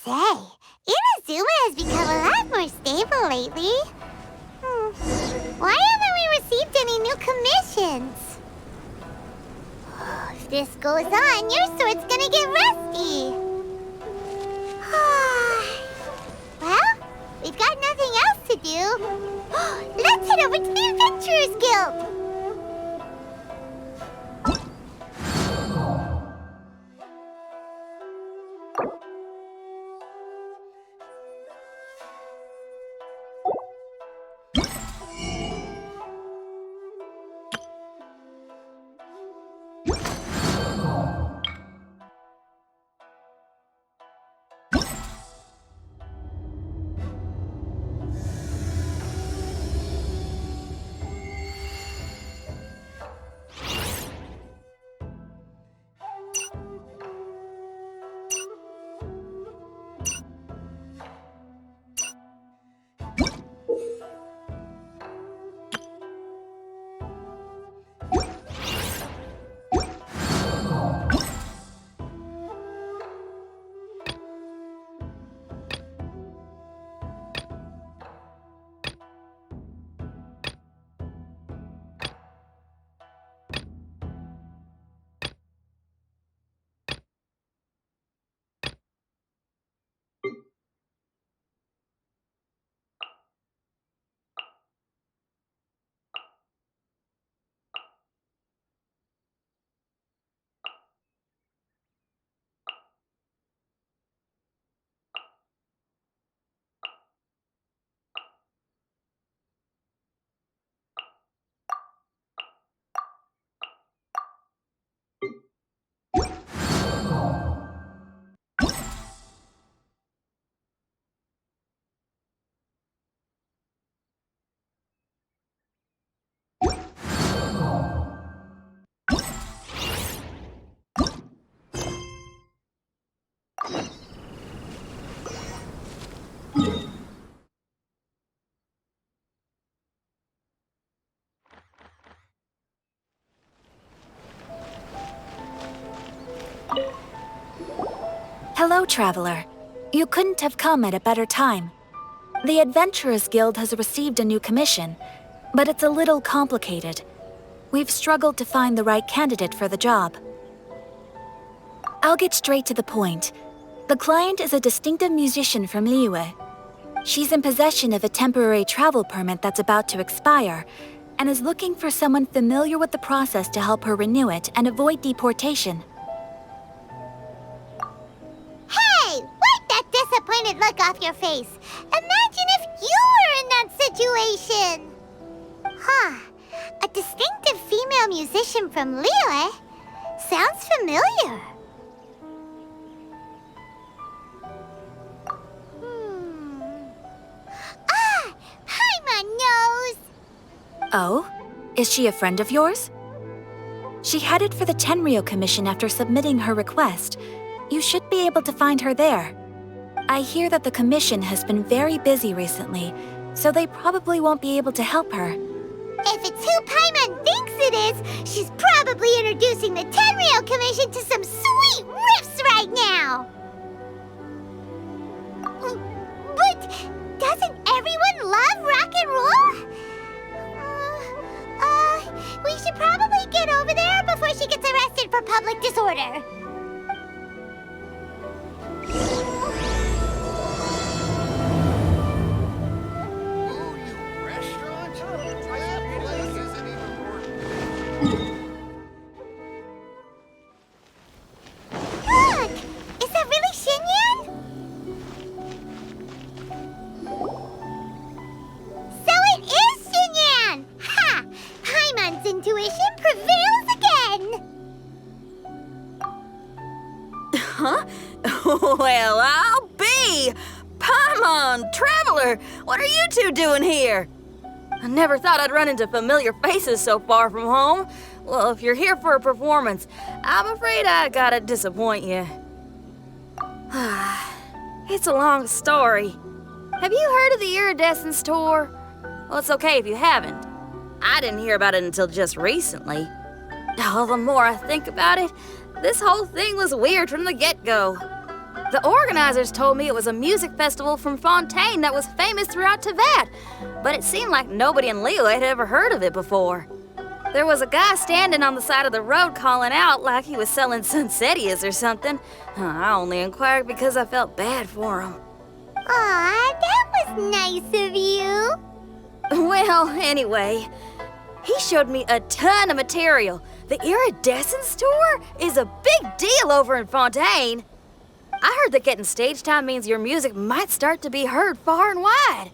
say, Inazuma has become a lot more stable lately. Why haven't we received any new commissions? If this goes on, your sword's gonna get rusty. Well, we've got nothing else to do. Let's head over to the Adventurers Guild. Hello, Traveler. You couldn't have come at a better time. The Adventurers Guild has received a new commission, but it's a little complicated. We've struggled to find the right candidate for the job. I'll get straight to the point. The client is a distinctive musician from Liyue. She's in possession of a temporary travel permit that's about to expire, and is looking for someone familiar with the process to help her renew it and avoid deportation. Wipe that disappointed look off your face. Imagine if you were in that situation. A distinctive female musician from Liyue? Sounds familiar. Paimon knows. Oh? Is she a friend of yours? She headed for the Tenryou Commission after submitting her request. You should be able to find her there. I hear that the commission has been very busy recently, so they probably won't be able to help her. If it's who Paimon thinks it is, she's probably introducing the Tenryou Commission to some sweet riffs right now! But doesn't everyone love rock and roll? We should probably get over there before she gets arrested for public disorder. Look! Is that really Xinyan? So it is Xinyan! Ha! Paimon's intuition prevails again! Huh? Well, I'll be! Paimon, Traveler, what are you two doing here? I never thought I'd run into familiar faces so far from home. Well, if you're here for a performance, I'm afraid I gotta disappoint you. It's a long story. Have you heard of the Iridescence Tour? Well, it's okay if you haven't. I didn't hear about it until just recently. Oh, the more I think about it, this whole thing was weird from the get-go. The organizers told me it was a music festival from Fontaine that was famous throughout Teyvat, but it seemed like nobody in Liyue had ever heard of it before. There was a guy standing on the side of the road calling out like he was selling Sunsetias or something. I only inquired because I felt bad for him. Aw, that was nice of you. Well, anyway, he showed me a ton of material. The Iridescence tour is a big deal over in Fontaine. I heard that getting stage time means your music might start to be heard far and wide.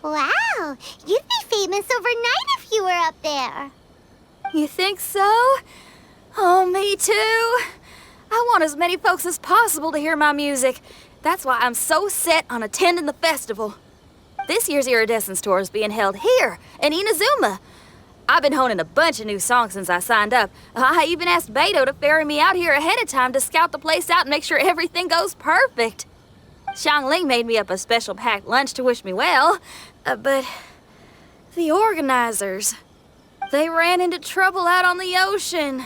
Wow, you'd be famous overnight if you were up there. You think so? Oh, me too. I want as many folks as possible to hear my music. That's why I'm so set on attending the festival. This year's Iridescence tour is being held here in Inazuma. I've been honing a bunch of new songs since I signed up. I even asked Beto to ferry me out here ahead of time to scout the place out and make sure everything goes perfect. Xiangling made me up a special packed lunch to wish me well, but the organizers, they ran into trouble out on the ocean.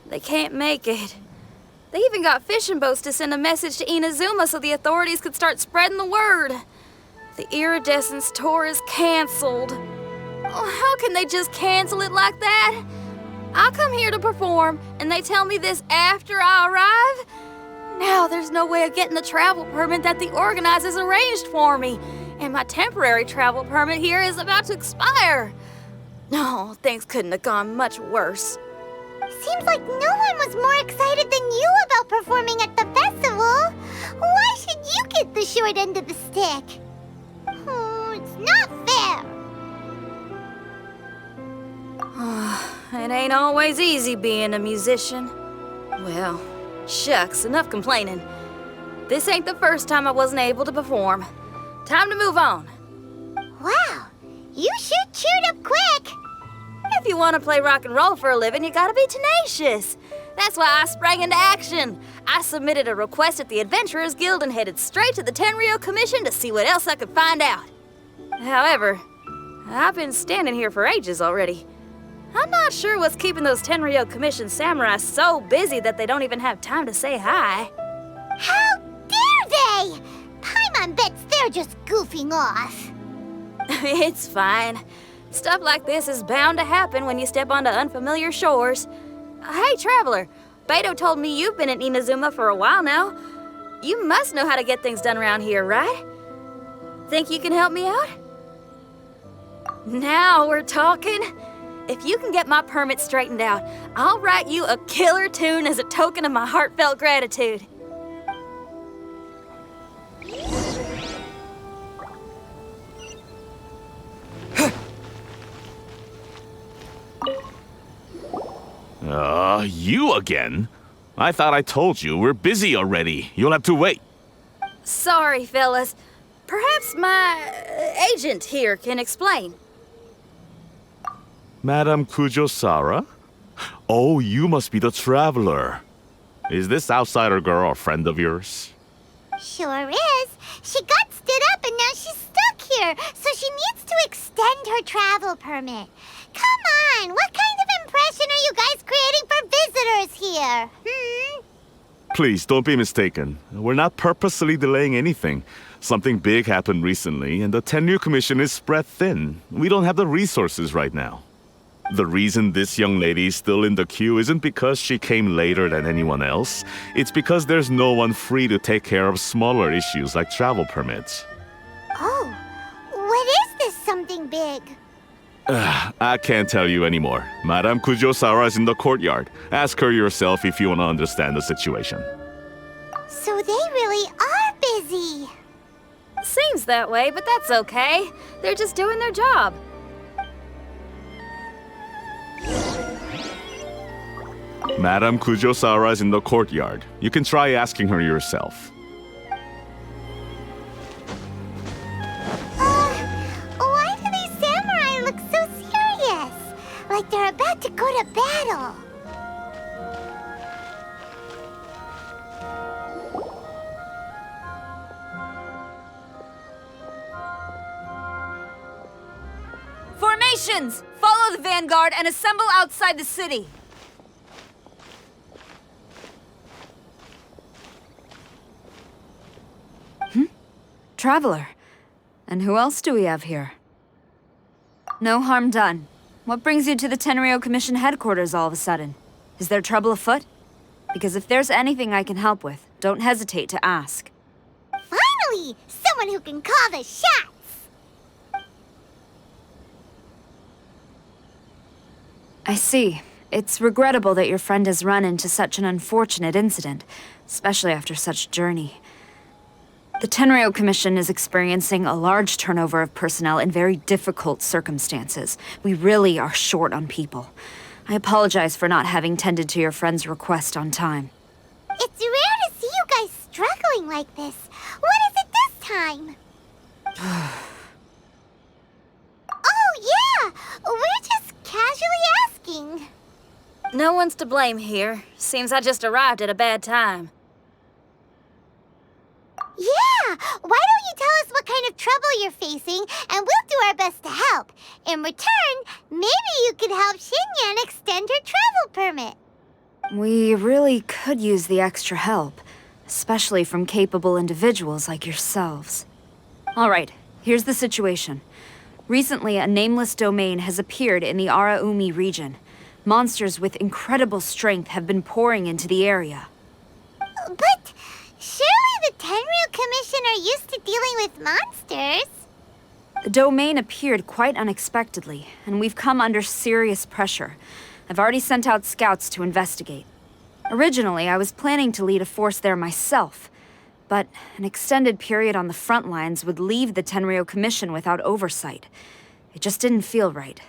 They can't make it. They even got fishing boats to send a message to Inazuma so the authorities could start spreading the word. The Iridescence tour is canceled. Oh, how can they just cancel it like that? I come here to perform, and they tell me this after I arrive? Now there's no way of getting the travel permit that the organizers arranged for me, and my temporary travel permit here is about to expire. No, things couldn't have gone much worse. Seems like no one was more excited than you about performing at the festival. Why should you get the short end of the stick? It's not fair. It ain't always easy being a musician. Well, shucks, enough complaining. This ain't the first time I wasn't able to perform. Time to move on. Wow, you sure cheered up quick. If you want to play rock and roll for a living, you gotta be tenacious. That's why I sprang into action. I submitted a request at the Adventurers Guild and headed straight to the Tenryou Commission to see what else I could find out. However, I've been standing here for ages already. I'm not sure what's keeping those Tenryou Commission samurai so busy that they don't even have time to say hi. How dare they? Paimon bets they're just goofing off. It's fine. Stuff like this is bound to happen when you step onto unfamiliar shores. Hey, Traveler, Beto told me you've been in Inazuma for a while now. You must know how to get things done around here, right? Think you can help me out? Now we're talking. If you can get my permit straightened out, I'll write you a killer tune as a token of my heartfelt gratitude. You again? I thought I told you we're busy already. You'll have to wait. Sorry, fellas. Perhaps my agent here can explain. Madame Kujosara? Oh, you must be the traveler. Is this outsider girl a friend of yours? Sure is. She got stood up and now she's stuck here, so she needs to extend her travel permit. Come on, what kind of impression are you guys creating for visitors here? Please, don't be mistaken. We're not purposely delaying anything. Something big happened recently, and the Tenryou Commission is spread thin. We don't have the resources right now. The reason this young lady is still in the queue isn't because she came later than anyone else. It's because there's no one free to take care of smaller issues like travel permits. Oh, what is this something big? I can't tell you anymore. Madame Kujosara is in the courtyard. Ask her yourself if you want to understand the situation. So they really are busy. Seems that way, but that's okay. They're just doing their job. Madame Kujosara is in the courtyard. You can try asking her yourself. Why do these samurai look so serious? Like they're about to go to battle. Formations! Follow the vanguard and assemble outside the city. Traveler. And who else do we have here? No harm done. What brings you to the Tenryo Commission headquarters all of a sudden? Is there trouble afoot? Because if there's anything I can help with, don't hesitate to ask. Finally! Someone who can call the shots! I see. It's regrettable that your friend has run into such an unfortunate incident, especially after such a journey. The Tenryo Commission is experiencing a large turnover of personnel in very difficult circumstances. We really are short on people. I apologize for not having tended to your friend's request on time. It's rare to see you guys struggling like this. What is it this time? Oh, yeah! We're just casually asking. No one's to blame here. Seems I just arrived at a bad time. Yeah! Why don't you tell us what kind of trouble you're facing, and we'll do our best to help. In return, maybe you could help Xinyan extend her travel permit. We really could use the extra help, especially from capable individuals like yourselves. All right, here's the situation. Recently, a nameless domain has appeared in the Araumi region. Monsters with incredible strength have been pouring into the area. But surely the Tenryu Commission are used to dealing with monsters. The domain appeared quite unexpectedly, and we've come under serious pressure. I've already sent out scouts to investigate. Originally, I was planning to lead a force there myself, but an extended period on the front lines would leave the Tenryo Commission without oversight. It just didn't feel right.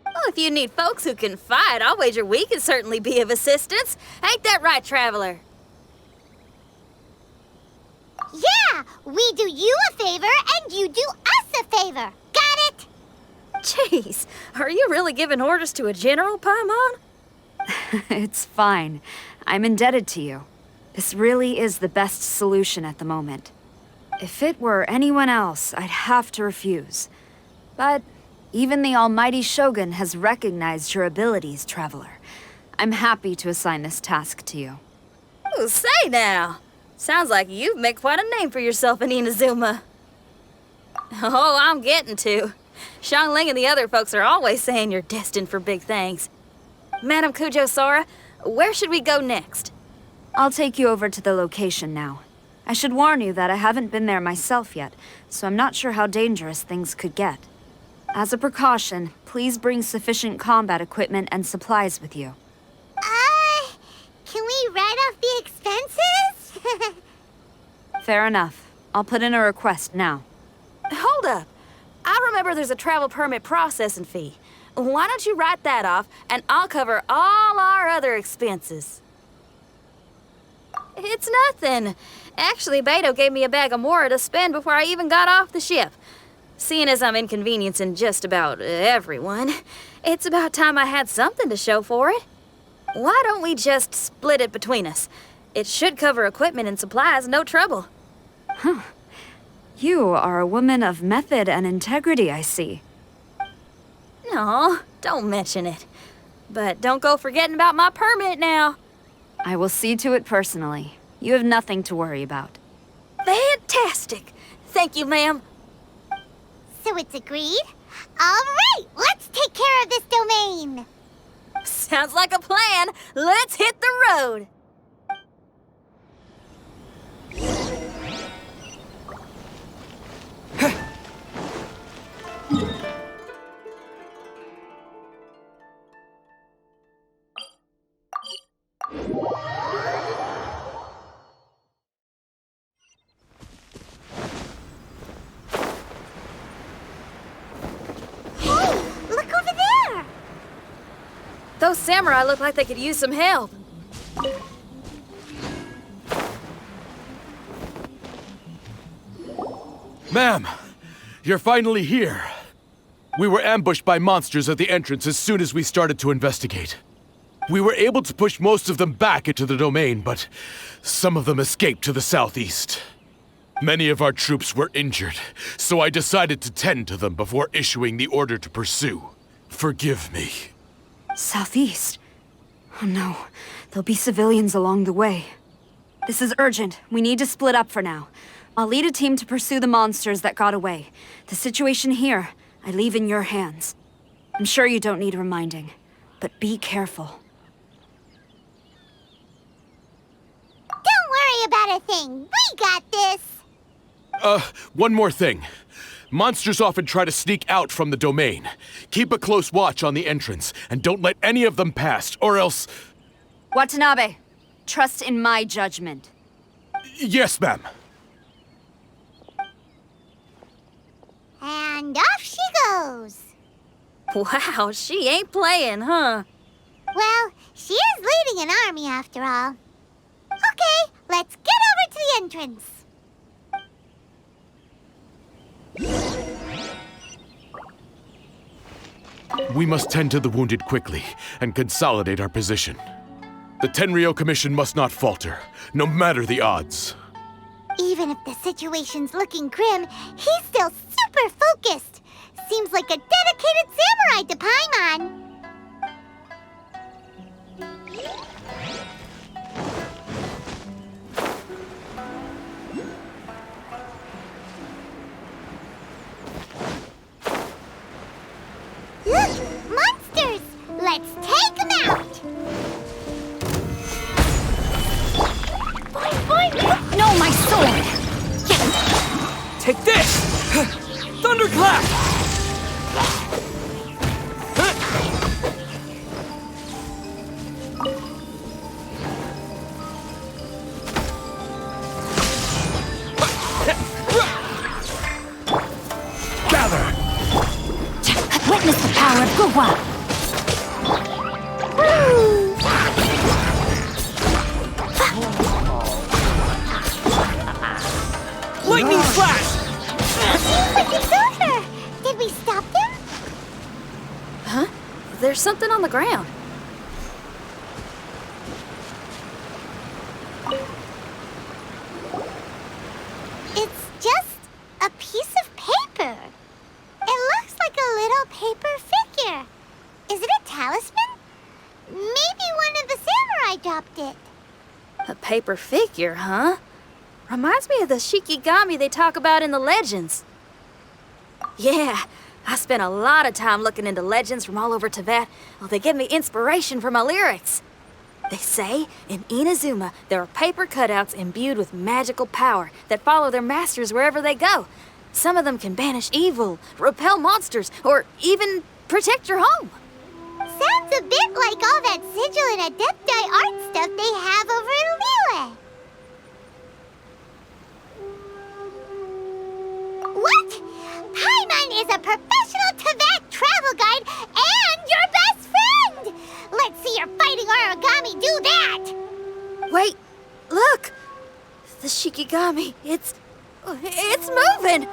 Well, if you need folks who can fight, I'll wager we can certainly be of assistance. Ain't that right, Traveler? Yeah! We do you a favor, and you do us a favor. Got it? Jeez, are you really giving orders to a general, Paimon? It's fine. I'm indebted to you. This really is the best solution at the moment. If it were anyone else, I'd have to refuse. But even the almighty Shogun has recognized your abilities, Traveler. I'm happy to assign this task to you. Ooh, say now. Sounds like you've made quite a name for yourself in Inazuma. Oh, I'm getting to. Xiangling and the other folks are always saying you're destined for big things. Madam Kujo Sora, where should we go next? I'll take you over to the location now. I should warn you that I haven't been there myself yet, so I'm not sure how dangerous things could get. As a precaution, please bring sufficient combat equipment and supplies with you. Can we write off the expenses? Fair enough. I'll put in a request now. Hold up. I remember there's a travel permit processing fee. Why don't you write that off, and I'll cover all our other expenses. It's nothing. Actually, Beto gave me a bag of Mora to spend before I even got off the ship. Seeing as I'm inconveniencing just about everyone, it's about time I had something to show for it. Why don't we just split it between us? It should cover equipment and supplies, no trouble. You are a woman of method and integrity, I see. No, don't mention it. But don't go forgetting about my permit now. I will see to it personally. You have nothing to worry about. Fantastic. Thank you, ma'am. So it's agreed? All right, let's take care of this domain. Sounds like a plan. Let's hit the road. Hey, look over there. Those samurai look like they could use some help. Ma'am, you're finally here. We were ambushed by monsters at the entrance as soon as we started to investigate. We were able to push most of them back into the domain, but some of them escaped to the southeast. Many of our troops were injured, so I decided to tend to them before issuing the order to pursue. Forgive me. Southeast? Oh no, there'll be civilians along the way. This is urgent. We need to split up for now. I'll lead a team to pursue the monsters that got away. The situation here, I leave in your hands. I'm sure you don't need reminding, but be careful. Don't worry about a thing. We got this. One more thing. Monsters often try to sneak out from the domain. Keep a close watch on the entrance, and don't let any of them pass, or else... Watanabe, trust in my judgment. Yes, ma'am. And off she goes. Wow, she ain't playing, huh? Well, she is leading an army after all. Okay, let's get over to the entrance. We must tend to the wounded quickly and consolidate our position. The Tenryo Commission must not falter, no matter the odds. Even if the situation's looking grim, he's still super focused. Seems like a dedicated samurai to Paimon. Look! Monsters! Let's take them out! No, my sword! Take this! Thunderclap! Gather! Witness the power of Guhua! Lightning flash! But it's over! Did we stop them? Huh? There's something on the ground. It's just a piece of paper. It looks like a little paper figure. Is it a talisman? Maybe one of the samurai dropped it. A paper figure, huh? Reminds me of the Shikigami they talk about in the legends. Yeah, I spent a lot of time looking into legends from all over Tibet. Well, they give me inspiration for my lyrics. They say in Inazuma there are paper cutouts imbued with magical power that follow their masters wherever they go. Some of them can banish evil, repel monsters, or even protect your home. Sounds a bit like all that sigil and adepti art stuff they have over in Liyue. What? Paimon is a professional Tibet travel guide and your best friend! Let's see your fighting origami do that! Wait, look! The Shikigami, it's moving!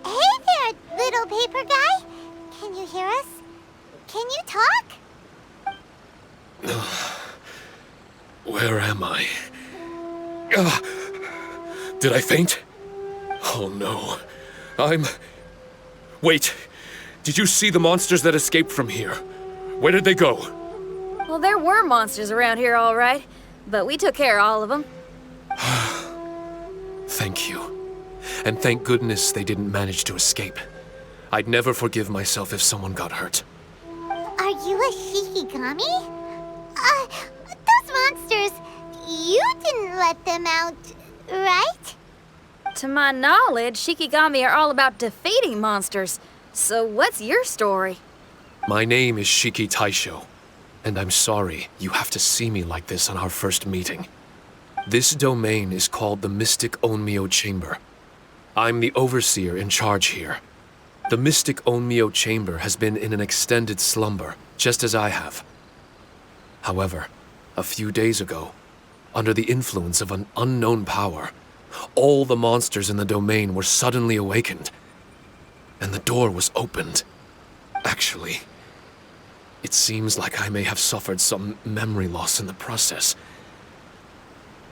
Hey there, little paper guy. Can you hear us? Can you talk? Where am I? Ah, did I faint? Oh no. Wait. Did you see the monsters that escaped from here? Where did they go? Well, there were monsters around here, all right. But we took care of all of them. Thank you. And thank goodness they didn't manage to escape. I'd never forgive myself if someone got hurt. Are you a Shikigami? Those monsters, you didn't let them out, right? To my knowledge, Shikigami are all about defeating monsters. So what's your story? My name is Shiki Taisho, and I'm sorry you have to see me like this on our first meeting. This domain is called the Mystic Onmyo Chamber. I'm the overseer in charge here. The Mystic Onmyo Chamber has been in an extended slumber, just as I have. However, a few days ago, under the influence of an unknown power, all the monsters in the domain were suddenly awakened, and the door was opened. Actually, it seems like I may have suffered some memory loss in the process.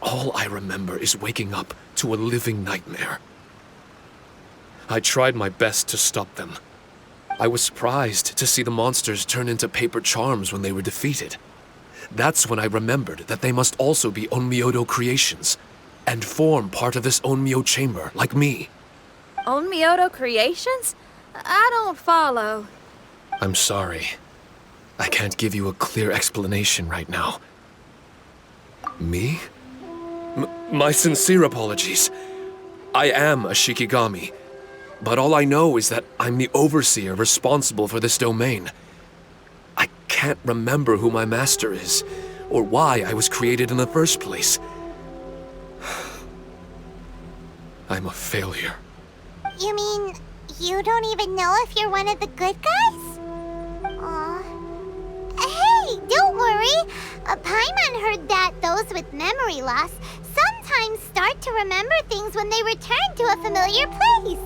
All I remember is waking up to a living nightmare. I tried my best to stop them. I was surprised to see the monsters turn into paper charms when they were defeated. That's when I remembered that they must also be Onmyodo creations. and form part of this Onmyo chamber, like me. Onmyoto Creations? I don't follow. I'm sorry. I can't give you a clear explanation right now. Me? My sincere apologies. I am a Shikigami, but all I know is that I'm the overseer responsible for this domain. I can't remember who my master is, or why I was created in the first place. I'm a failure. You mean you don't even know if you're one of the good guys? Aw. Hey, don't worry. Paimon heard that those with memory loss sometimes start to remember things when they return to a familiar place.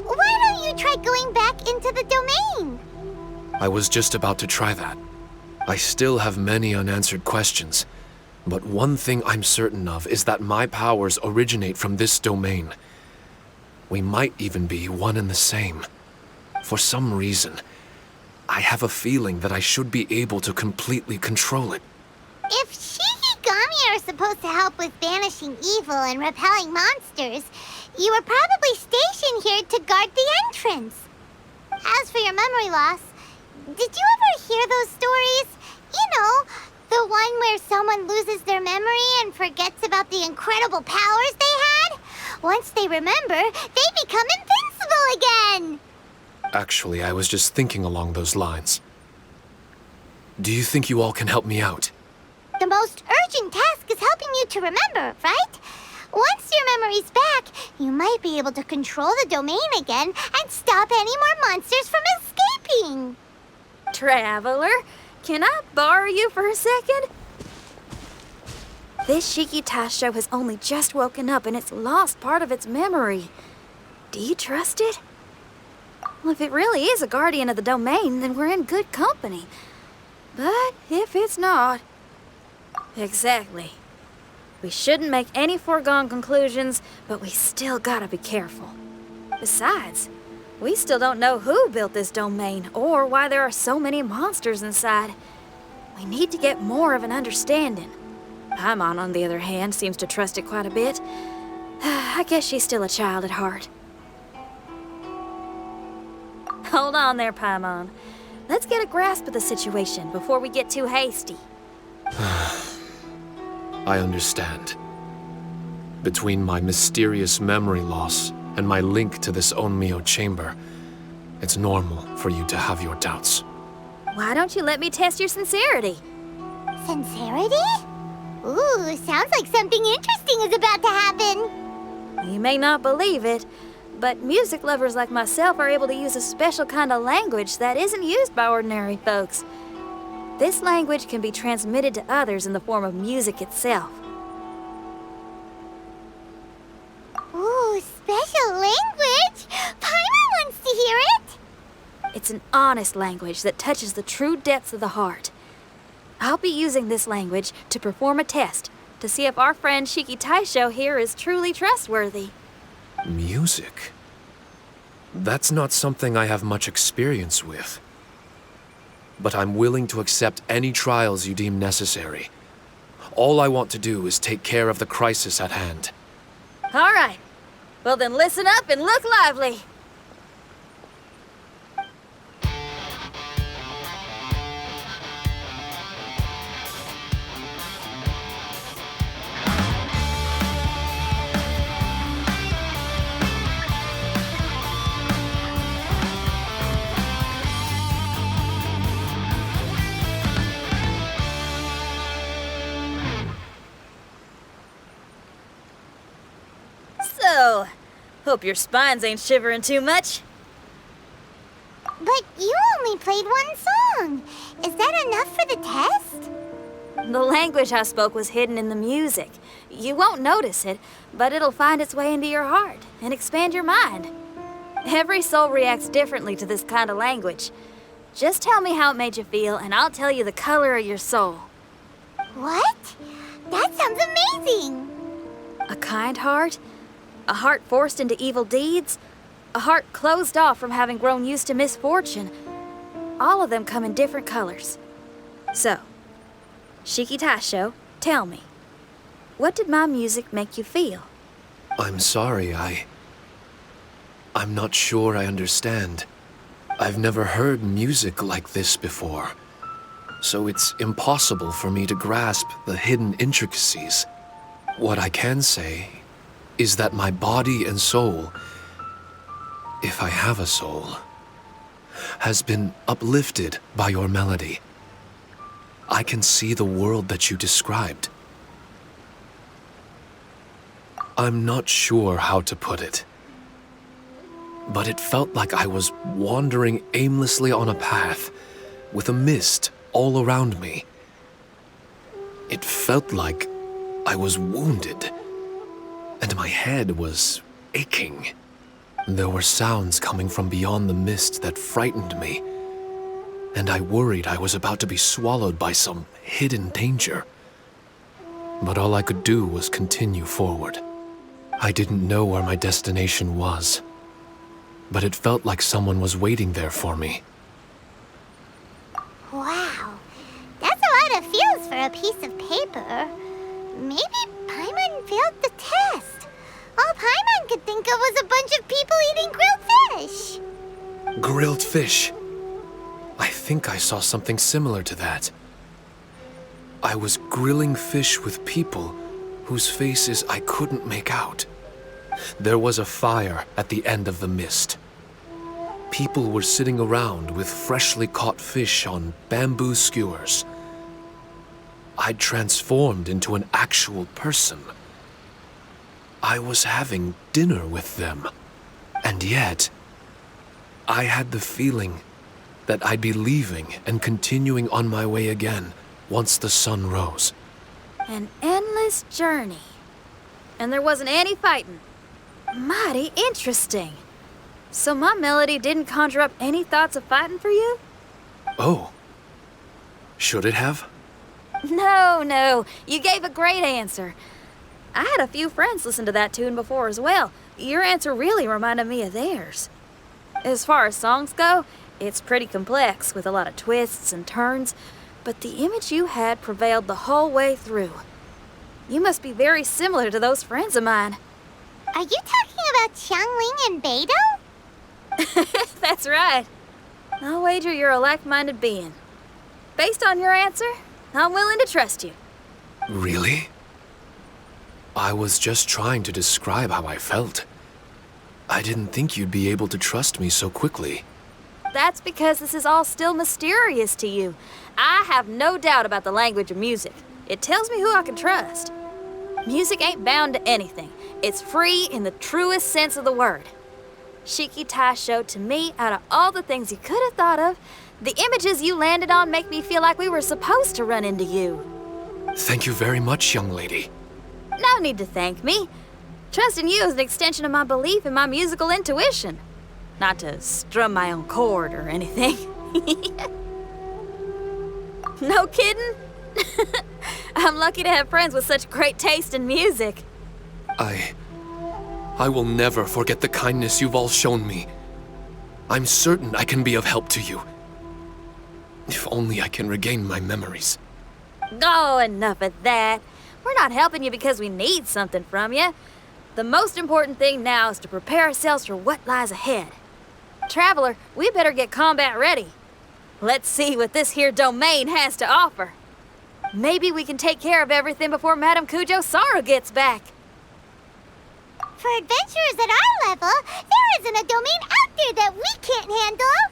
Why don't you try going back into the domain? I was just about to try that. I still have many unanswered questions, but one thing I'm certain of is that my powers originate from this domain. We might even be one and the same. For some reason, I have a feeling that I should be able to completely control it. If Shikigami are supposed to help with banishing evil and repelling monsters, you were probably stationed here to guard the entrance. As for your memory loss, did you ever hear those stories? You know, the one where someone loses their memory and forgets about the incredible powers they had? Once they remember, they become invincible again! Actually, I was just thinking along those lines. Do you think you all can help me out? The most urgent task is helping you to remember, right? Once your memory's back, you might be able to control the domain again and stop any more monsters from escaping. Traveler, can I borrow you for a second? This Shiki Taisho has only just woken up and it's lost part of its memory. Do you trust it? Well, if it really is a guardian of the domain, then we're in good company. But if it's not... Exactly. We shouldn't make any foregone conclusions, but we still gotta be careful. Besides, we still don't know who built this domain or why there are so many monsters inside. We need to get more of an understanding. Paimon, on the other hand, seems to trust it quite a bit. I guess she's still a child at heart. Hold on there, Paimon. Let's get a grasp of the situation before we get too hasty. I understand. Between my mysterious memory loss and my link to this Onmyo chamber, it's normal for you to have your doubts. Why don't you let me test your sincerity? Sincerity? Ooh, sounds like something interesting is about to happen. You may not believe it, but music lovers like myself are able to use a special kind of language that isn't used by ordinary folks. This language can be transmitted to others in the form of music itself. Ooh, special language? Paimon wants to hear it. It's an honest language that touches the true depths of the heart. I'll be using this language to perform a test to see if our friend Shiki Taisho here is truly trustworthy. Music? That's not something I have much experience with. But I'm willing to accept any trials you deem necessary. All I want to do is take care of the crisis at hand. All right. Well then listen up and look lively. So, hope your spines ain't shivering too much. But you only played one song. Is that enough for the test? The language I spoke was hidden in the music. You won't notice it, but it'll find its way into your heart and expand your mind. Every soul reacts differently to this kind of language. Just tell me how it made you feel, and I'll tell you the color of your soul. What? That sounds amazing. A kind heart? A heart forced into evil deeds? A heart closed off from having grown used to misfortune? All of them come in different colors. So, Shiki Taisho, tell me, What did my music make you feel? I'm sorry, I'm not sure I understand. I've never heard music like this before, so it's impossible for me to grasp the hidden intricacies. What I can say is that my body and soul, if I have a soul, has been uplifted by your melody. I can see the world that you described. I'm not sure how to put it, but it felt like I was wandering aimlessly on a path with a mist all around me. It felt like I was wounded, and my head was aching. There were sounds coming from beyond the mist that frightened me, and I worried I was about to be swallowed by some hidden danger. But all I could do was continue forward. I didn't know where my destination was, but it felt like someone was waiting there for me. Wow, that's a lot of feels for a piece of paper. Maybe Paimon failed the test. All Paimon could think of was a bunch of people eating grilled fish. Grilled fish. I think I saw something similar to that. I was grilling fish with people whose faces I couldn't make out. There was a fire at the end of the mist. People were sitting around with freshly caught fish on bamboo skewers. I'd transformed into an actual person. I was having dinner with them. And yet, I had the feeling that I'd be leaving and continuing on my way again once the sun rose. An endless journey. And there wasn't any fighting. Mighty interesting. So my melody didn't conjure up any thoughts of fighting for you? Oh. Should it have? No. You gave a great answer. I had a few friends listen to that tune before as well. Your answer really reminded me of theirs. As far as songs go, it's pretty complex with a lot of twists and turns, but the image you had prevailed the whole way through. You must be very similar to those friends of mine. Are you talking about Xiangling and Beidou? That's right. I'll wager you're a like-minded being. Based on your answer, I'm willing to trust you. Really? I was just trying to describe how I felt. I didn't think you'd be able to trust me so quickly. That's because this is all still mysterious to you. I have no doubt about the language of music. It tells me who I can trust. Music ain't bound to anything. It's free in the truest sense of the word. Shiki Taisho, to me, out of all the things you could have thought of, the images you landed on make me feel like we were supposed to run into you. Thank you very much, young lady. No need to thank me. Trusting you is an extension of my belief in my musical intuition. Not to strum my own chord or anything. No kidding? I'm lucky to have friends with such great taste in music. I will never forget the kindness you've all shown me. I'm certain I can be of help to you. If only I can regain my memories. Oh, enough of that. We're not helping you because we need something from you. The most important thing now is to prepare ourselves for what lies ahead. Traveler, we better get combat ready. Let's see what this here domain has to offer. Maybe we can take care of everything before Madame Kujo Sara gets back. For adventurers at our level, there isn't a domain out there that we can't handle.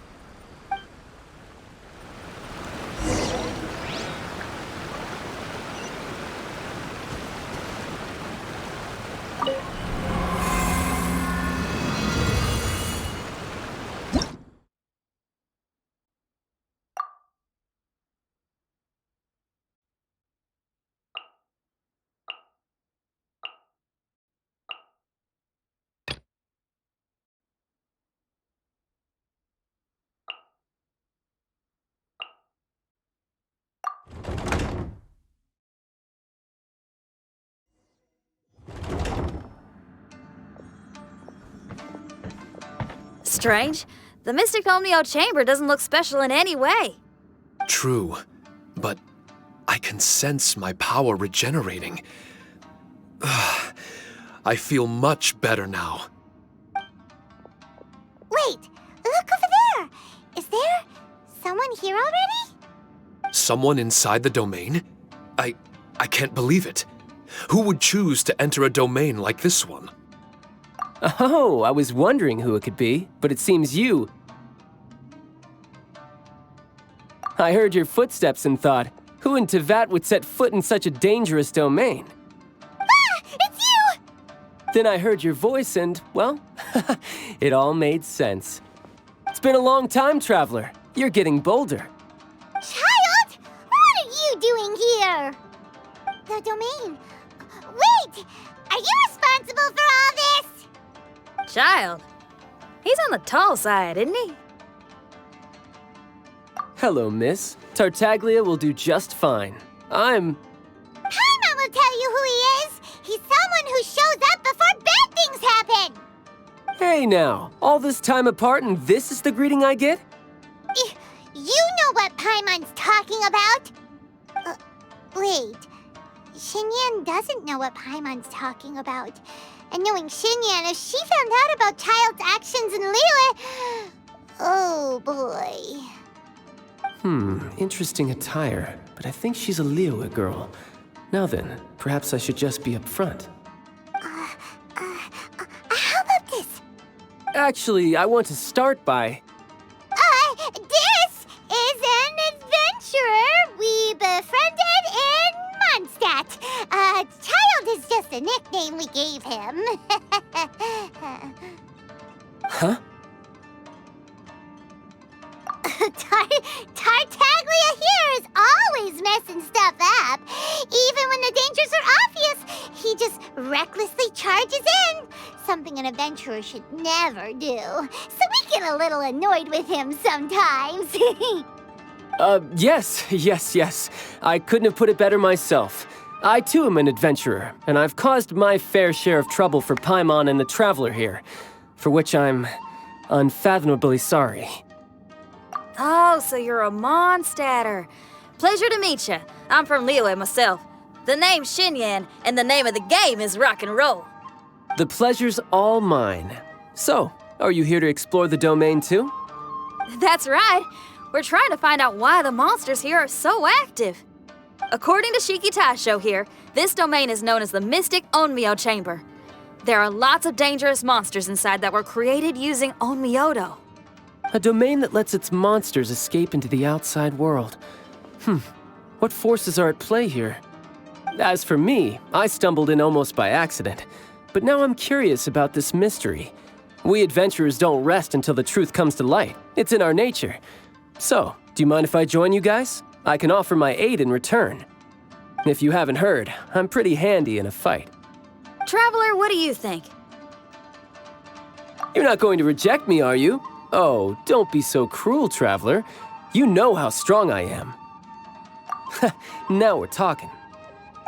Strange. The Mystic Omnio Chamber doesn't look special in any way. True, but I can sense my power regenerating. I feel much better now. Wait, look over there! Is there someone here already? Someone inside the domain? I can't believe it. Who would choose to enter a domain like this one? Oh, I was wondering who it could be, but it seems you. I heard your footsteps and thought, who in Teyvat would set foot in such a dangerous domain? Ah! It's you! Then I heard your voice and, well, it all made sense. It's been a long time, Traveler. You're getting bolder. Child! What are you doing here? The domain. Wait! Are you responsible for all this? Child. He's on the tall side, isn't he? Hello, miss. Tartaglia will do just fine. Paimon will tell you who he is. He's someone who shows up before bad things happen. Hey now, all this time apart and this is the greeting I get? You know what Paimon's talking about? Wait. Xinyan doesn't know what Paimon's talking about. And knowing Xinyan, if she found out about Child's actions in Liyue... Oh, boy. Interesting attire, but I think she's a Liyue girl. Now then, perhaps I should just be upfront. How about this? Actually, I want to start by... This is an adventurer we befriended in Mondstadt. Child is just a nickname we gave him. Huh? Tartaglia here is always messing stuff up. Even when the dangers are obvious, he just recklessly charges in. Something an adventurer should never do. So we get a little annoyed with him sometimes. Yes. I couldn't have put it better myself. I too am an adventurer, and I've caused my fair share of trouble for Paimon and the Traveler here, for which I'm unfathomably sorry. Oh, so you're a Mondstadter. Pleasure to meet you. I'm from Liyue myself. The name's Xinyan, and the name of the game is rock and roll. The pleasure's all mine. So, are you here to explore the domain too? That's right. We're trying to find out why the monsters here are so active. According to Shiki Taisho here, this domain is known as the Mystic Onmyo Chamber. There are lots of dangerous monsters inside that were created using Onmyodo. A domain that lets its monsters escape into the outside world. What forces are at play here? As for me, I stumbled in almost by accident. But now I'm curious about this mystery. We adventurers don't rest until the truth comes to light. It's in our nature. So, do you mind if I join you guys? I can offer my aid in return. If you haven't heard, I'm pretty handy in a fight. Traveler, what do you think? You're not going to reject me, are you? Oh, don't be so cruel, Traveler. You know how strong I am. Now we're talking.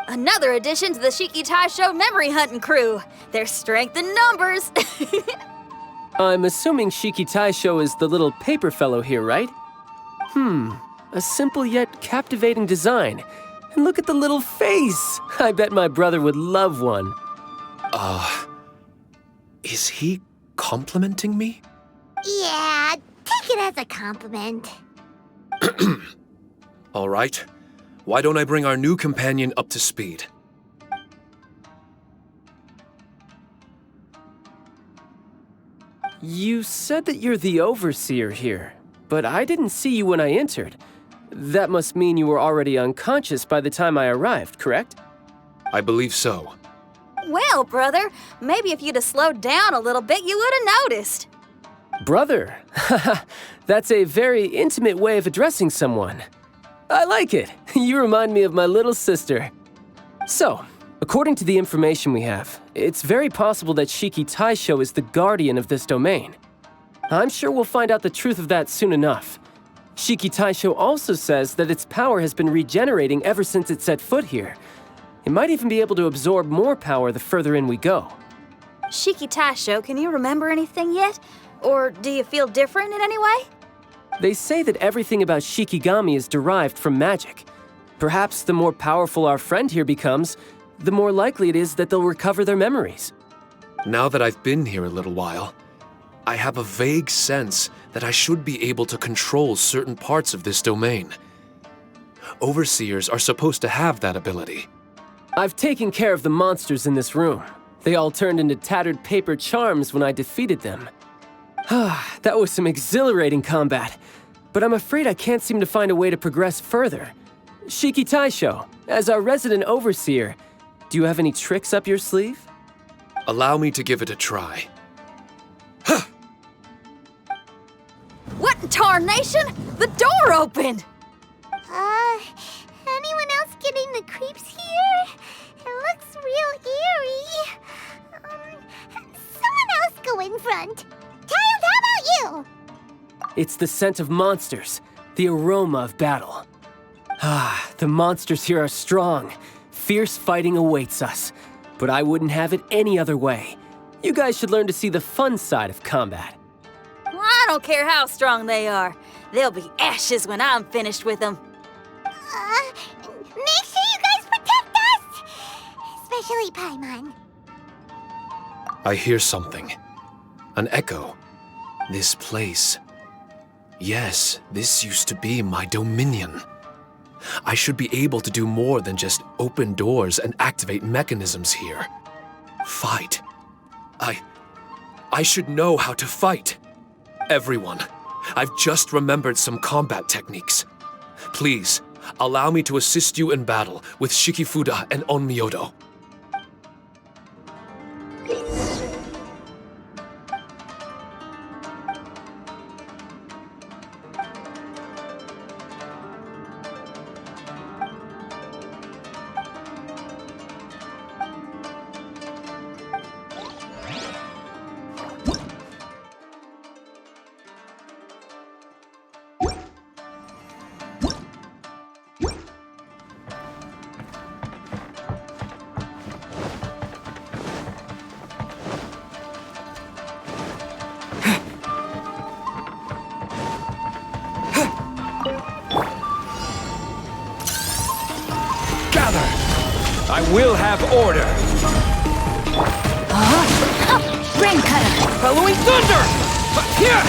Another addition to the Shiki Taisho memory hunting crew. There's strength in numbers. I'm assuming Shiki Taisho is the little paper fellow here, right? A simple yet captivating design. And look at the little face! I bet my brother would love one. Is he complimenting me? Yeah, take it as a compliment. All right. Why don't I bring our new companion up to speed? You said that you're the overseer here, but I didn't see you when I entered. That must mean you were already unconscious by the time I arrived, correct? I believe so. Well, brother, maybe if you'd have slowed down a little bit, you would have noticed. Brother? That's a very intimate way of addressing someone. I like it. You remind me of my little sister. So, according to the information we have, it's very possible that Shiki Taisho is the guardian of this domain. I'm sure we'll find out the truth of that soon enough. Shiki Taisho also says that its power has been regenerating ever since it set foot here. It might even be able to absorb more power the further in we go. Shiki Taisho, can you remember anything yet? Or do you feel different in any way? They say that everything about Shikigami is derived from magic. Perhaps the more powerful our friend here becomes, the more likely it is that they'll recover their memories. Now that I've been here a little while, I have a vague sense that I should be able to control certain parts of this domain. Overseers are supposed to have that ability. I've taken care of the monsters in this room. They all turned into tattered paper charms when I defeated them. That was some exhilarating combat, but I'm afraid I can't seem to find a way to progress further. Shiki Taisho, as our resident overseer, do you have any tricks up your sleeve? Allow me to give it a try. What in tarnation? The door opened! Anyone else getting the creeps here? It looks real eerie. Someone else go in front. Tails, how about you? It's the scent of monsters, the aroma of battle. The monsters here are strong. Fierce fighting awaits us. But I wouldn't have it any other way. You guys should learn to see the fun side of combat. I don't care how strong they are. They'll be ashes when I'm finished with them. Make sure you guys protect us! Especially Paimon. I hear something. An echo. This place. Yes, this used to be my dominion. I should be able to do more than just open doors and activate mechanisms here. Fight. I should know how to fight. Everyone, I've just remembered some combat techniques. Please, allow me to assist you in battle with Shikifuda and Onmyodo. I will have order! Rain Cutter! Bellowing thunder! Here!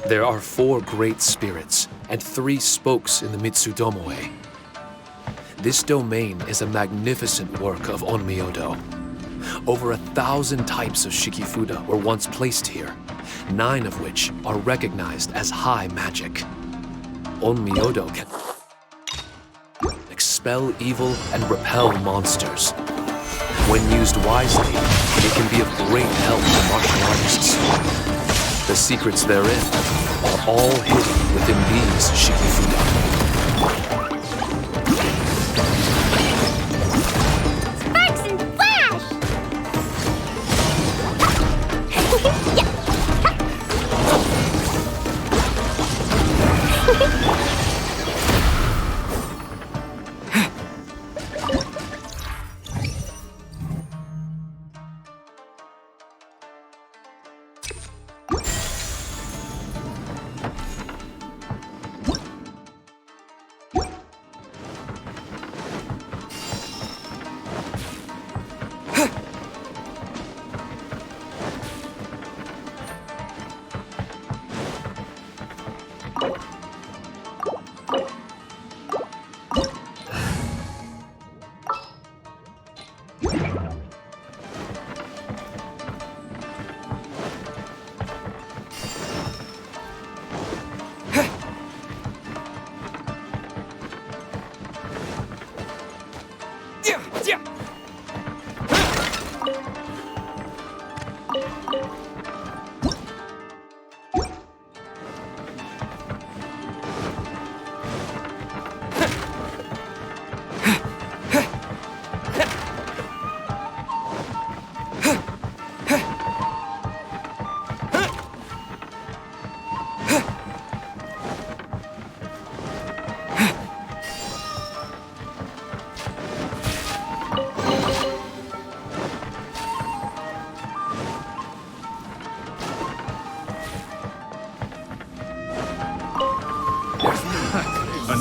There are 4 great spirits and 3 spokes in the Mitsudomoe. This domain is a magnificent work of Onmyodo. Over 1,000 types of Shikifuda were once placed here, 9 of which are recognized as high magic. Onmyodo can expel evil and repel monsters. When used wisely, it can be of great help to martial artists. The secrets therein are all hidden within these Shikifuda. Sparks and flash!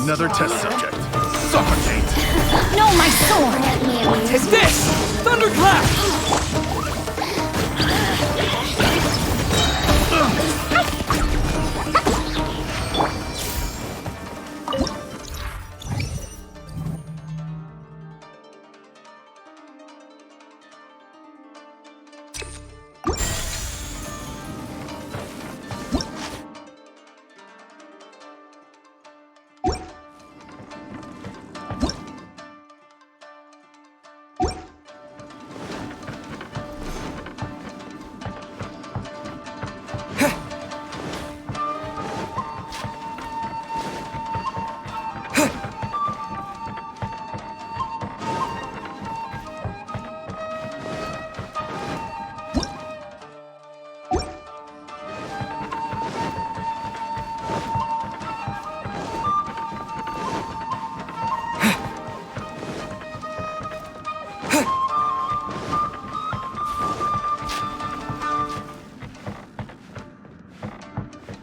Another test subject. Suffocate! No, my sword! Take this! Thunderclap!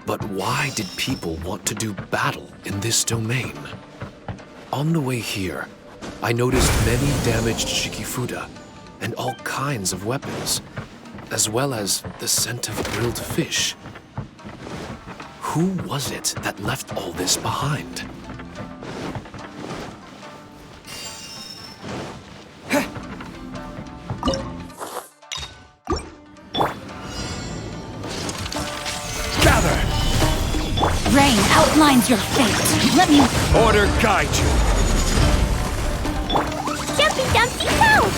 But why did people want to do battle in this domain? On the way here, I noticed many damaged Shikifuda and all kinds of weapons, as well as the scent of grilled fish. Who was it that left all this behind? Rain outlines your fate. Let me... Order guide you. Jumpy Dumpty Go!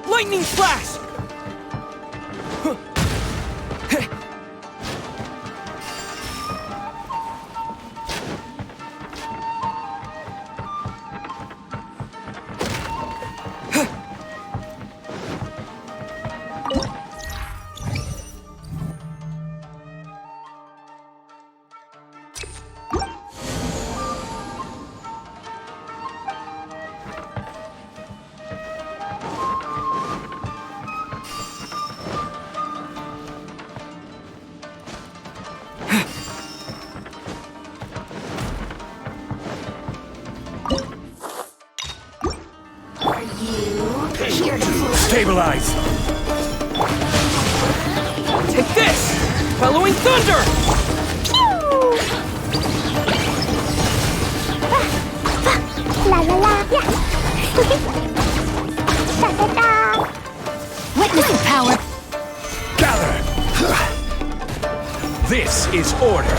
Lightning flash! Stabilize! Take this! Following thunder! La la la, yeah. Da da da. Witness power. Gather! This is order.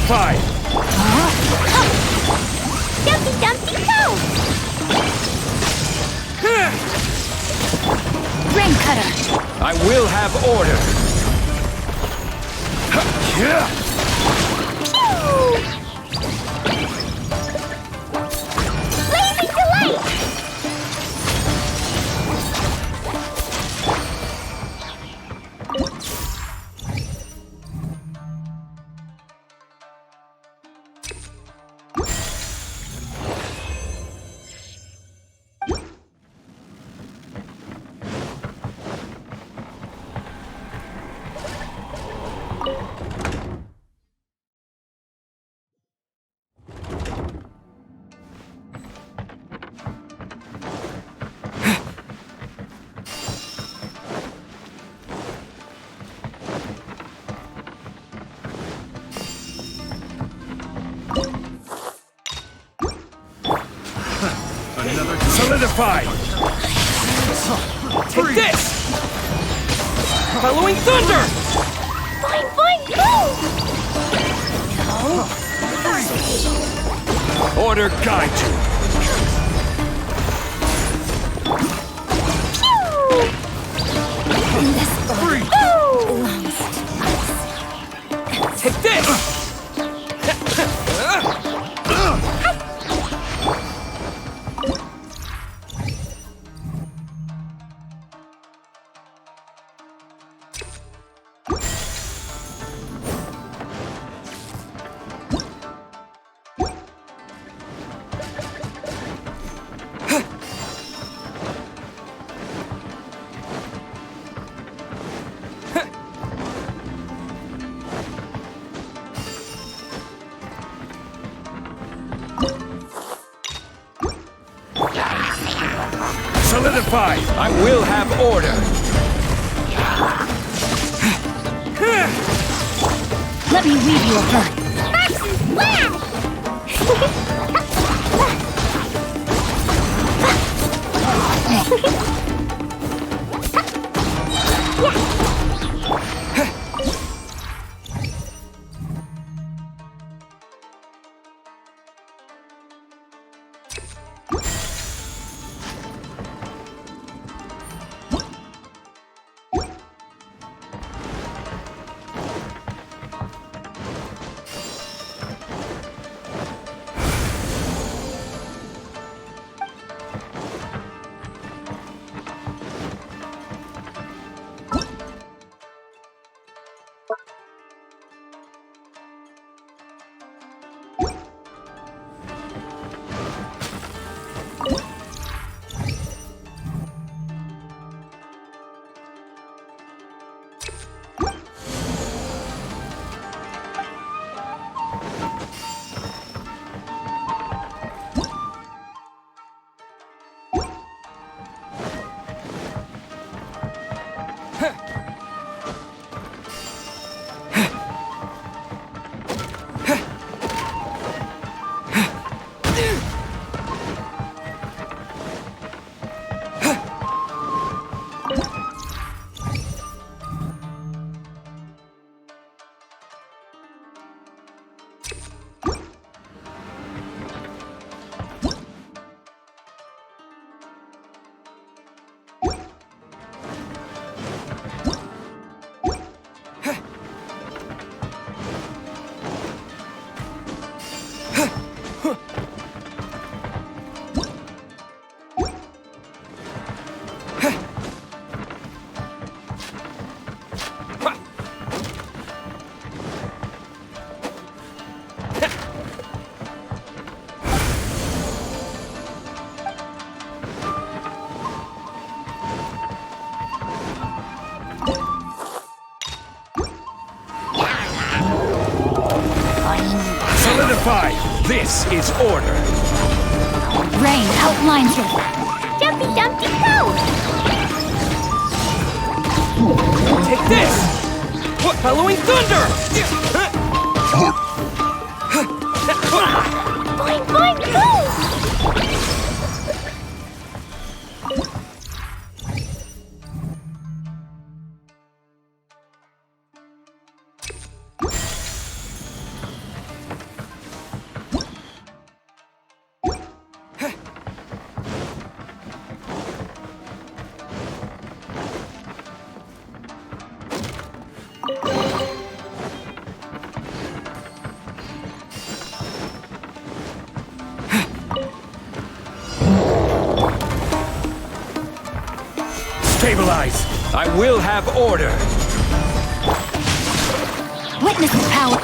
Solidified! Dumpty Dumpty Go! Rain Cutter! I will have order! Blazing Delight! Solidified! Take this! Following thunder! Boing, boing, boom! Order guide you! Take this! Solidified! I will have order! Let me weave you a vine. Solidified! This is order! Rain outlines your... Dumpty Dumpty Go! Take this! Following thunder! Boing, boing, boom! Stabilize! I will have order! Witness the power.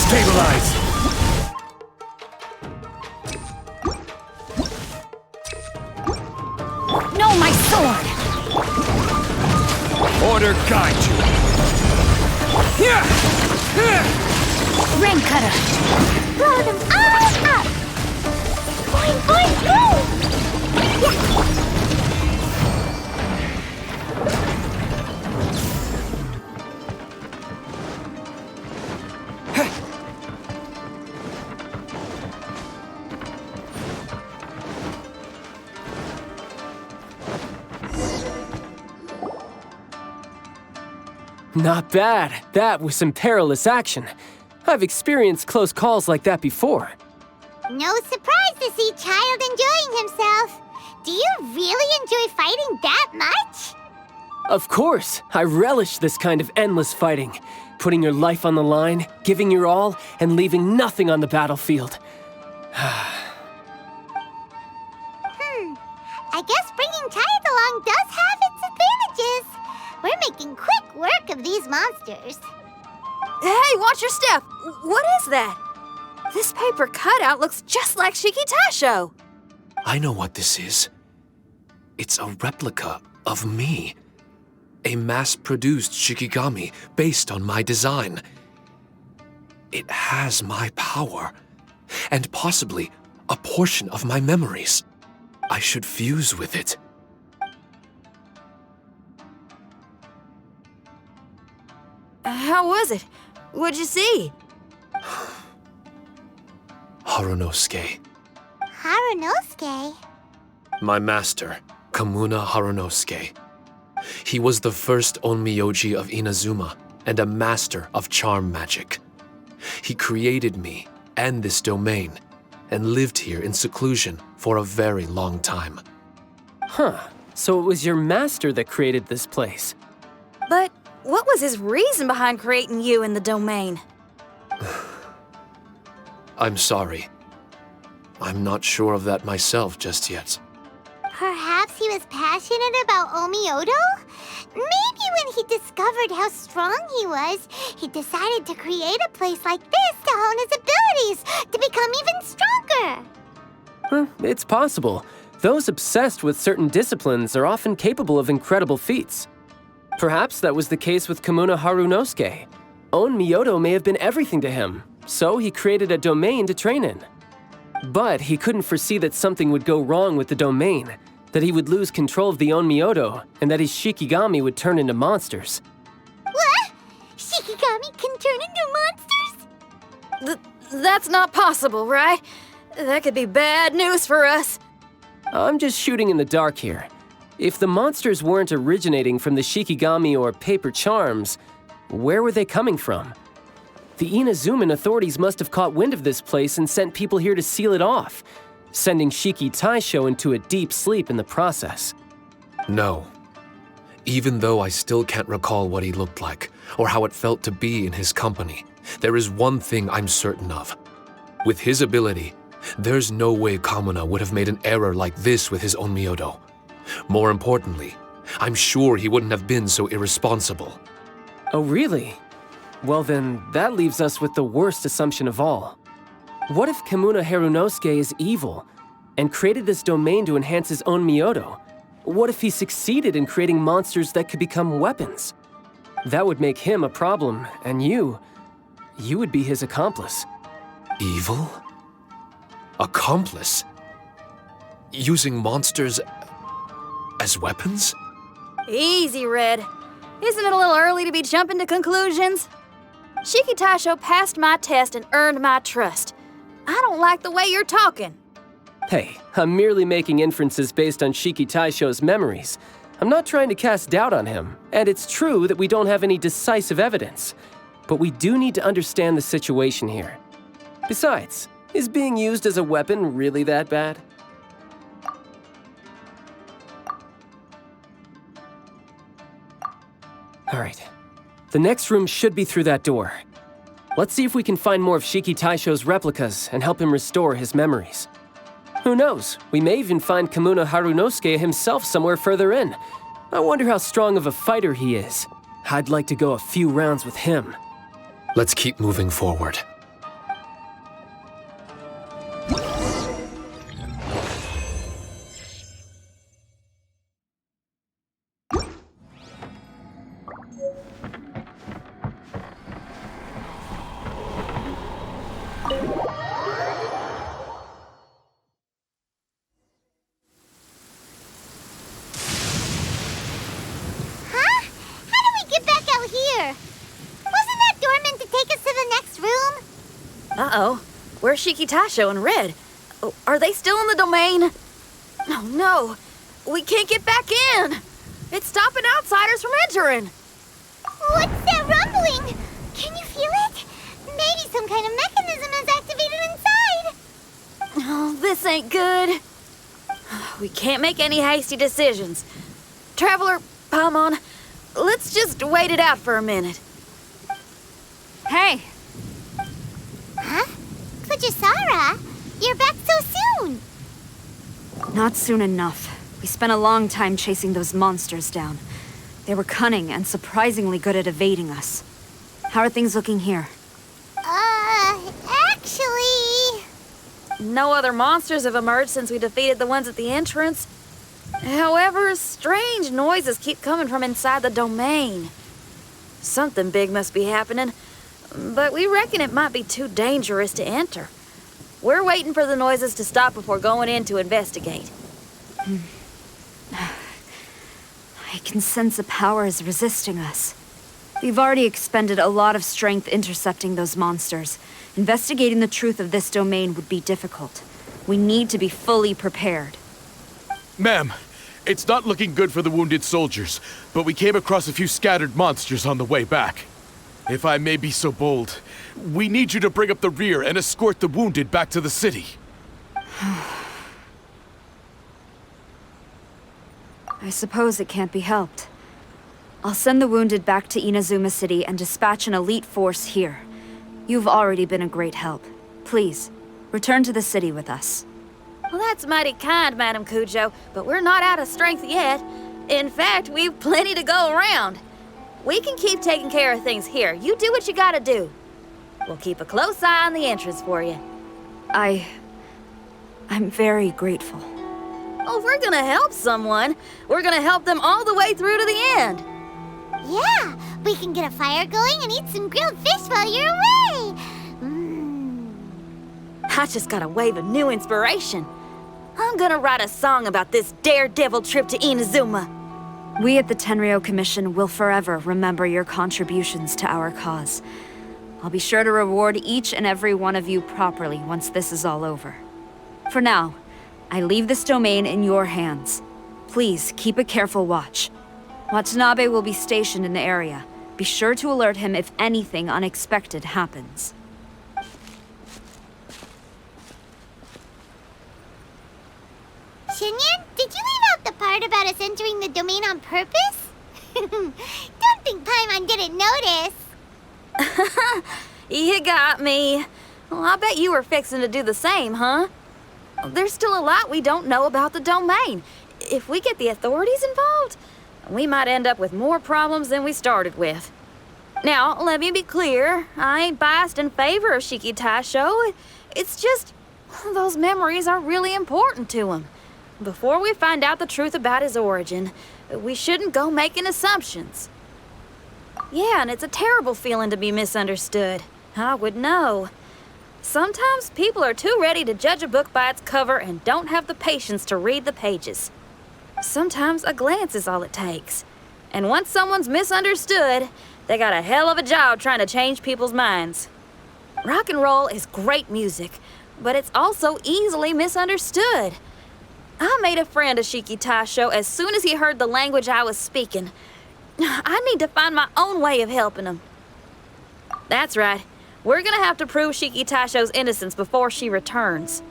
Stabilize! No, my sword! Order guide you! Rain cutter! Blow them all up! Boing, boing, boom! Not bad. That was some perilous action. I've experienced close calls like that before. No surprise to see Child enjoying himself. Do you really enjoy fighting that much? Of course, I relish this kind of endless fighting. Putting your life on the line, giving your all, and leaving nothing on the battlefield. I guess bringing Child along does have its advantages. We're making quick work of these monsters. Hey, watch your step! What is that? This paper cutout looks just like Shiki Taisho. I know what this is. It's a replica of me. A mass-produced Shikigami based on my design. It has my power, and possibly a portion of my memories. I should fuse with it. How was it? What'd you see? Harunosuke. Harunosuke? My master, Kamuna Harunosuke. He was the first Onmyoji of Inazuma and a master of charm magic. He created me and this domain and lived here in seclusion for a very long time. Huh. So it was your master that created this place. But what was his reason behind creating you in the domain? I'm sorry. I'm not sure of that myself just yet. Perhaps he was passionate about Omiodo? Maybe when he discovered how strong he was, he decided to create a place like this to hone his abilities, to become even stronger. It's possible. Those obsessed with certain disciplines are often capable of incredible feats. Perhaps that was the case with Kamuna Harunosuke. Onmyodo may have been everything to him, so he created a domain to train in. But he couldn't foresee that something would go wrong with the domain. that he would lose control of the Onmyodo, and that his Shikigami would turn into monsters. What? Shikigami can turn into monsters? That's not possible, right? That could be bad news for us. I'm just shooting in the dark here. If the monsters weren't originating from the Shikigami or paper charms, where were they coming from? The Inazuman authorities must have caught wind of this place and sent people here to seal it off, sending Shiki Taisho into a deep sleep in the process. No. Even though I still can't recall what he looked like, or how it felt to be in his company, there is one thing I'm certain of. With his ability, there's no way Kamuna would have made an error like this with his Onmyodo. More importantly, I'm sure he wouldn't have been so irresponsible. Oh, really? Well then, that leaves us with the worst assumption of all. What if Kamuna Harunosuke is evil, and created this domain to enhance his own Myodo? What if he succeeded in creating monsters that could become weapons? That would make him a problem, and you would be his accomplice. Evil? Accomplice? Using monsters as weapons? Easy, Red. Isn't it a little early to be jumping to conclusions? Shiki Taisho passed my test and earned my trust. I don't like the way you're talking. Hey, I'm merely making inferences based on Shiki Taisho's memories. I'm not trying to cast doubt on him, and it's true that we don't have any decisive evidence. But we do need to understand the situation here. Besides, is being used as a weapon really that bad? Alright, the next room should be through that door. Let's see if we can find more of Shiki Taisho's replicas and help him restore his memories. Who knows, we may even find Kamuna Harunosuke himself somewhere further in. I wonder how strong of a fighter he is. I'd like to go a few rounds with him. Let's keep moving forward. Huh? How do we get back out here? Wasn't that door meant to take us to the next room? Uh-oh. Where's Shiki Taisho and Red? Oh, are they still in the domain? Oh, no. We can't get back in. It's stopping outsiders from entering. What's that rumbling? Can you feel it? Maybe some kind of mechanism is activated inside. Oh, this ain't good. We can't make any hasty decisions. Traveler, Paimon, let's just wait it out for a minute. Hey, Huh? Kujisara, you're back so soon. not soon enough. We spent a long time chasing those monsters down. They were cunning and surprisingly good at evading us. How are things looking here? Actually... No other monsters have emerged since we defeated the ones at the entrance. However, strange noises keep coming from inside the domain. Something big must be happening, but we reckon it might be too dangerous to enter. We're waiting for the noises to stop before going in to investigate. I can sense a power is resisting us. We've already expended a lot of strength intercepting those monsters. Investigating the truth of this domain would be difficult. We need to be fully prepared. Ma'am, it's not looking good for the wounded soldiers, but we came across a few scattered monsters on the way back. If I may be so bold, we need you to bring up the rear and escort the wounded back to the city. I suppose it can't be helped. I'll send the wounded back to Inazuma City and dispatch an elite force here. You've already been a great help. Please, return to the city with us. Well, that's mighty kind, Madam Kujo, but we're not out of strength yet. In fact, we've plenty to go around. We can keep taking care of things here. You do what you gotta do. We'll keep a close eye on the entrance for you. I'm very grateful. Oh, if we're gonna help someone, we're gonna help them all the way through to the end. Yeah, we can get a fire going and eat some grilled fish while you're away. I just got a wave of new inspiration. I'm gonna write a song about this daredevil trip to Inazuma. We at the Tenryou Commission will forever remember your contributions to our cause. I'll be sure to reward each and every one of you properly once this is all over. For now, I leave this domain in your hands. Please keep a careful watch. Watanabe will be stationed in the area. Be sure to alert him if anything unexpected happens. Shinyan, did you leave out the part about us entering the domain on purpose? Don't think Paimon didn't notice. You got me. Well, I bet you were fixing to do the same, huh? There's still a lot we don't know about the domain. If we get the authorities involved, we might end up with more problems than we started with. Now, let me be clear. I ain't biased in favor of Shiki Taisho. It's just, those memories are really important to him. Before we find out the truth about his origin, we shouldn't go making assumptions. Yeah, and it's a terrible feeling to be misunderstood. I would know. Sometimes people are too ready to judge a book by its cover and don't have the patience to read the pages. Sometimes a glance is all it takes. And once someone's misunderstood, they got a hell of a job trying to change people's minds. Rock and roll is great music, but it's also easily misunderstood. I made a friend of Shiki Taisho as soon as he heard the language I was speaking. I need to find my own way of helping him. That's right. We're gonna have to prove Shiki Taisho's innocence before she returns.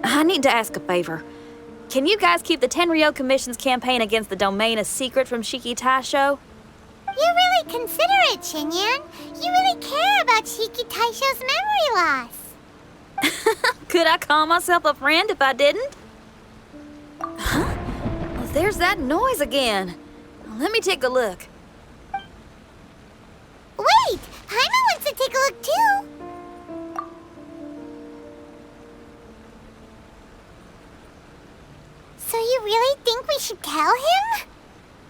I need to ask a favor. Can you guys keep the Tenryou Commission's campaign against the domain a secret from Shiki Taisho? You're really considerate, Shinyan. You really care about Shiki Taisho's memory loss. Could I call myself a friend if I didn't? Huh? Well, there's that noise again. Let me take a look. Wait! Paimon wants to take a look too! So you really think we should tell him?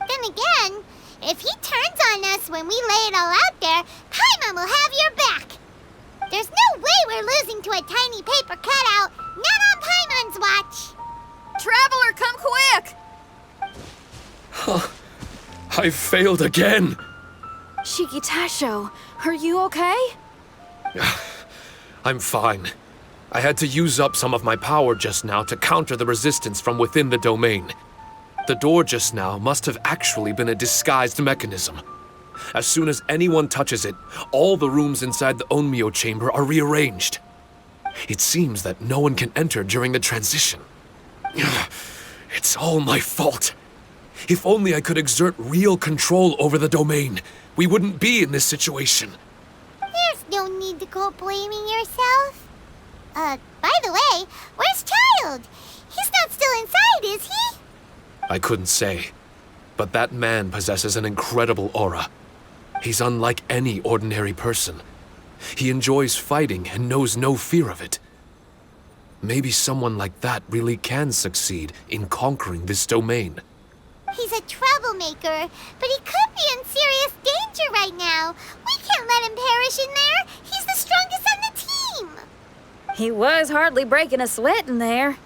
Then again, if he turns on us when we lay it all out there, Paimon will have your back! There's no way we're losing to a tiny paper cutout, not on Paimon's watch! Traveler, come quick! I failed again. Shiki Taisho, are you okay? I'm fine. I had to use up some of my power just now to counter the resistance from within the domain. The door just now must have actually been a disguised mechanism. As soon as anyone touches it, all the rooms inside the Onmyo chamber are rearranged. It seems that no one can enter during the transition. It's all my fault. If only I could exert real control over the domain, we wouldn't be in this situation. There's no need to go blaming yourself. By the way, where's Child? He's not still inside, is he? I couldn't say, but that man possesses an incredible aura. He's unlike any ordinary person. He enjoys fighting and knows no fear of it. Maybe someone like that really can succeed in conquering this domain. He's a troublemaker, but he could be in serious danger right now. We can't let him perish in there. He's the strongest on the team. He was hardly breaking a sweat in there.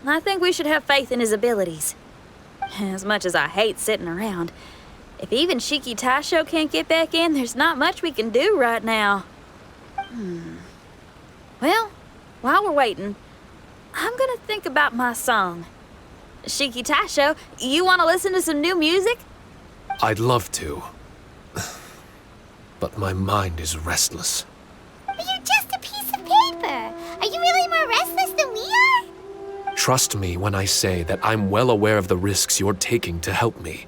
I think we should have faith in his abilities. As much as I hate sitting around, if even Shiki Taisho can't get back in, there's not much we can do right now. Well, while we're waiting, I'm gonna think about my song. Shiki Taisho, you want to listen to some new music? I'd love to. But my mind is restless. But you're just a piece of paper. Are you really more restless than we are? Trust me when I say that I'm well aware of the risks you're taking to help me.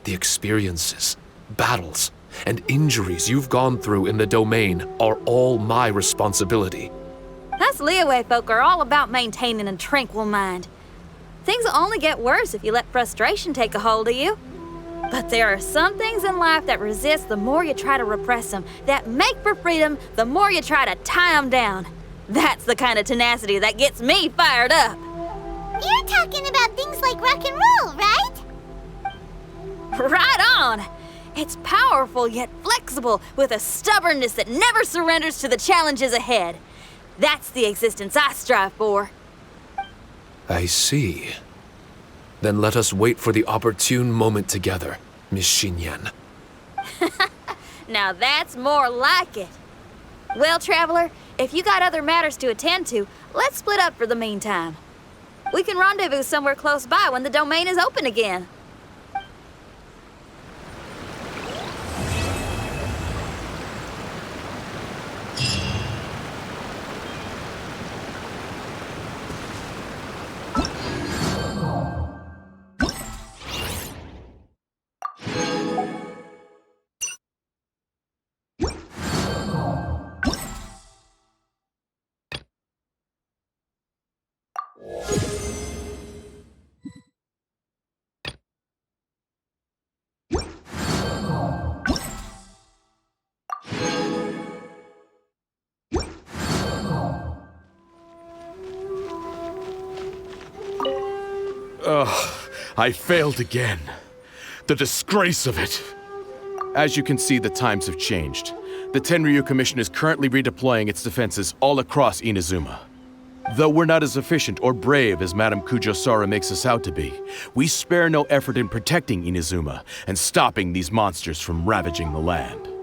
The experiences, battles, and injuries you've gone through in the domain are all my responsibility. Us Liyue folk are all about maintaining a tranquil mind. Things will only get worse if you let frustration take a hold of you. But there are some things in life that resist the more you try to repress them, that make for freedom the more you try to tie them down. That's the kind of tenacity that gets me fired up. You're talking about things like rock and roll, right? Right on! It's powerful yet flexible, with a stubbornness that never surrenders to the challenges ahead. That's the existence I strive for. I see. Then let us wait for the opportune moment together, Miss Xinyan. Now that's more like it. Well, Traveler, if you got other matters to attend to, let's split up for the meantime. We can rendezvous somewhere close by when the domain is open again. I failed again. The disgrace of it. As you can see, the times have changed. The Tenryu Commission is currently redeploying its defenses all across Inazuma. Though we're not as efficient or brave as Madame Kujosara makes us out to be, we spare no effort in protecting Inazuma and stopping these monsters from ravaging the land.